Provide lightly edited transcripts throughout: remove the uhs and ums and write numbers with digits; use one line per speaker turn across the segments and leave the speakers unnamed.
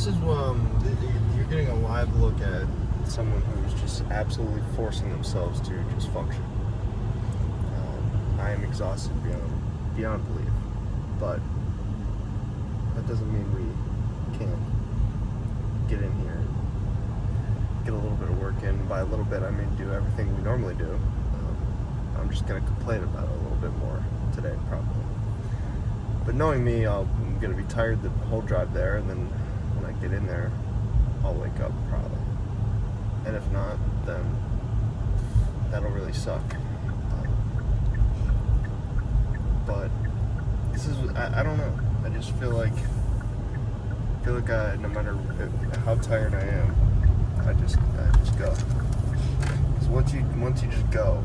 this is you're getting a live look at someone who's just absolutely forcing themselves to just function. I am exhausted beyond belief, but that doesn't mean we can't get in here and get a little bit of work in. By a little bit, I mean do everything we normally do. I'm just going to complain about it a little bit more today, probably. But knowing me, I'm going to be tired the whole drive there, and then when I get in there, I'll wake up probably. And if not, then that'll really suck. But this is, I don't know. I just feel like no matter how tired I am, I just go. Because once you just go,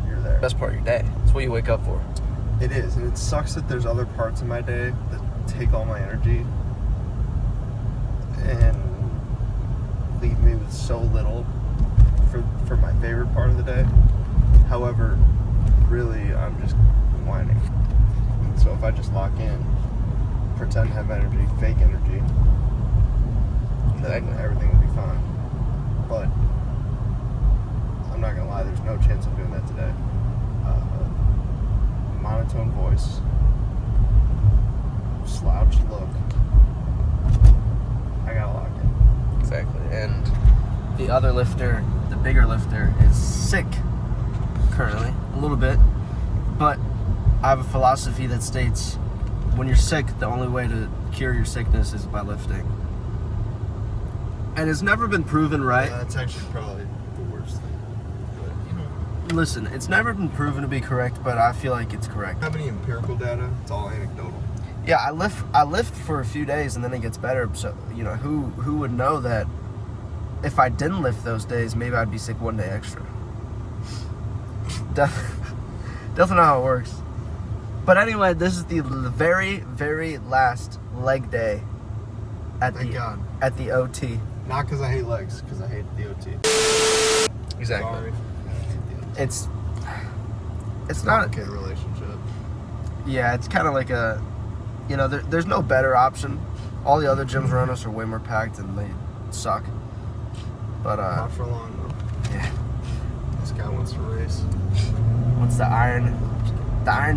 you're there.
Best part of your day. That's what you wake up for.
It is, and it sucks that there's other parts of my day that take all my energy and leave me with so little for my favorite part of the day. However, really, I'm just whining. And so if I just lock in, pretend to have energy, fake energy, then everything will be fine. But I'm not gonna lie, there's no chance of doing that today. Monotone voice, slouched look. I gotta lock in.
Exactly. And the other lifter, the bigger lifter, is sick currently, a little bit. But I have a philosophy that states when you're sick, the only way to cure your sickness is by lifting. And it's never been proven right.
Yeah, that's actually probably the worst thing. But, you know.
Listen, it's never been proven to be correct, but I feel like it's correct.
Have any empirical data? It's all anecdotal.
Yeah, I lift for a few days and then it gets better. So, you know, who would know that if I didn't lift those days, maybe I'd be sick one day extra. Definitely not how it works. But anyway, this is the very, very last leg day at the OT.
Not because I hate legs, because I hate the OT.
Exactly.
Sorry.
It's
not a good relationship.
Yeah, it's kind of like a, you know, there's no better option. All the other gyms around us are way more packed and they suck. But
not for long though.
Yeah.
This guy wants to race.
What's the Iron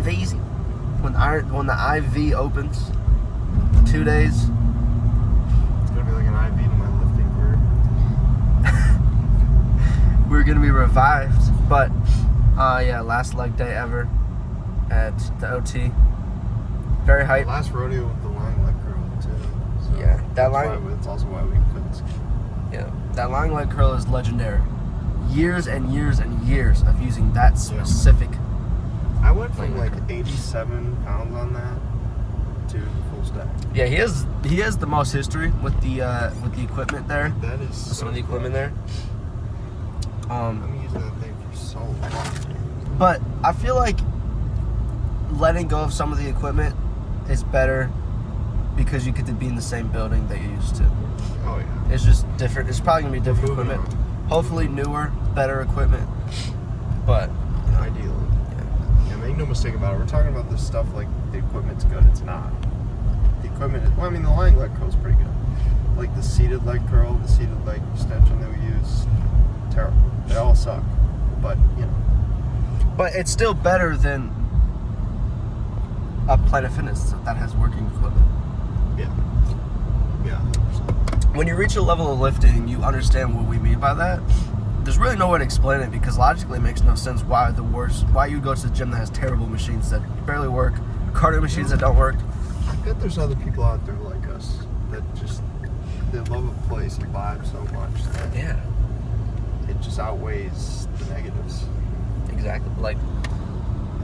V's? When the IV opens, 2 days.
It's gonna be like an IV to my lifting career.
We're gonna be revived, but yeah, last leg day ever at the OT. Very hype.
Last rodeo with the lying leg curl too. So
Yeah,
that's also why we couldn't skip.
Yeah, that lying leg curl is legendary. Years and years and years of using that specific.
I went from like 87 pounds on that to the full stack.
Yeah, he has the most history with the equipment there.
That is
Some of the equipment there.
I'm using that thing for so long.
But I feel like letting go of some of the equipment is better because you get to be in the same building that you used to.
Oh yeah.
It's just different. It's probably gonna be different equipment. Hopefully newer, better equipment. But
ideally. Yeah, make no mistake about it. We're talking about this stuff like the equipment's good. It's not. The equipment is, well, I mean, the lying leg curl is pretty good. Like the seated leg curl, the seated leg extension that we use, terrible. They all suck. But, you know.
But it's still better than a Planet Fitness that has working equipment.
Yeah. Yeah.
When you reach a level of lifting, you understand what we mean by that. There's really no way to explain it because logically it makes no sense why you go to the gym that has terrible machines that barely work, cardio machines that don't work.
I bet there's other people out there like us that just, they love a place and vibe so much that it just outweighs the negatives.
Exactly. Like,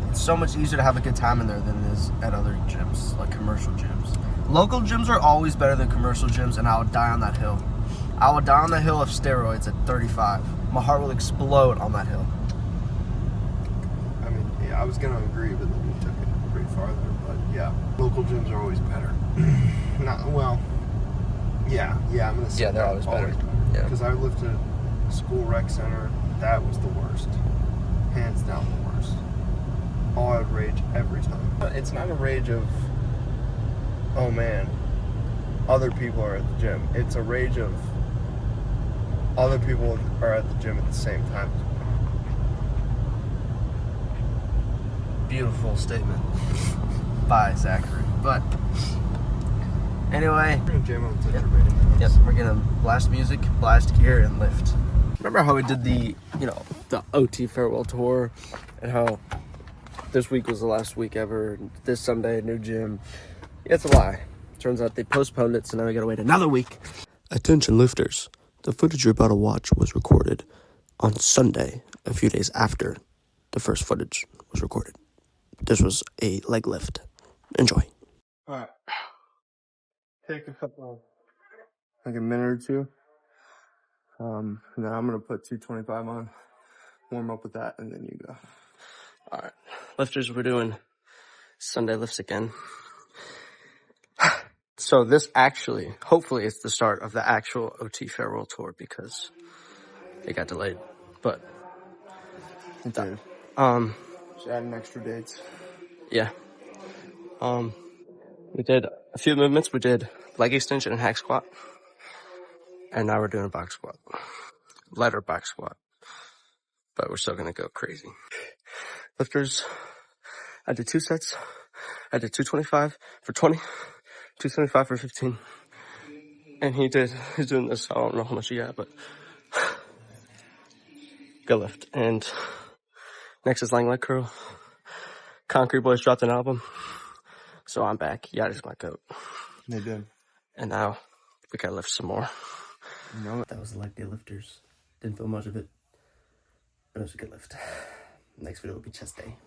it's so much easier to have a good time in there than it is at other gyms, like commercial gyms. Local gyms are always better than commercial gyms, and I would die on that hill. I would die on the hill of steroids at 35. My heart will explode on that hill.
I mean, yeah, I was going to agree, but then you took it pretty farther. But yeah, local gyms are always better. I'm going to say
they're always better. Yeah.
Because I lived at a school rec center. That was the worst. Hands down the worst. Oh, I would rage every time. It's not a rage of, oh man, other people are at the gym. It's a rage of other people are at the gym at the same time.
Beautiful statement by Zachary. But anyway,
We're gonna jam out to
Yep.
Jermaine.
yep, we're gonna blast music, blast gear, and lift. Remember how we did the OT farewell tour, and how this week was the last week ever. This Sunday, new gym. Yeah, it's a lie. Turns out they postponed it, so now we gotta wait another week.
Attention lifters, the footage you're about to watch was recorded on Sunday, a few days after the first footage was recorded. This was a leg lift. Enjoy.
Alright. Take like a minute or two. And then I'm gonna put 225 on, warm up with that, and then you go.
All right, lifters, we're doing Sunday lifts again. So this actually, hopefully, it's the start of the actual OT farewell tour because it got delayed. But
It did. Just adding extra dates.
yeah, we did a few movements. We did leg extension and hack squat, and now we're doing a box squat, lighter box squat. But we're still gonna go crazy. Lifters, I did 2 sets. I did 225 for 20, 275 for 15. And he's doing this, I don't know how much he got, but good lift. And next is Lang Leg Curl. Concrete Boys dropped an album, so I'm back. Yachty's my goat.
They did.
And now we gotta lift some more.
No.
That was the leg day lifters. Didn't feel much of it, but it was a good lift. Next video will be chest day.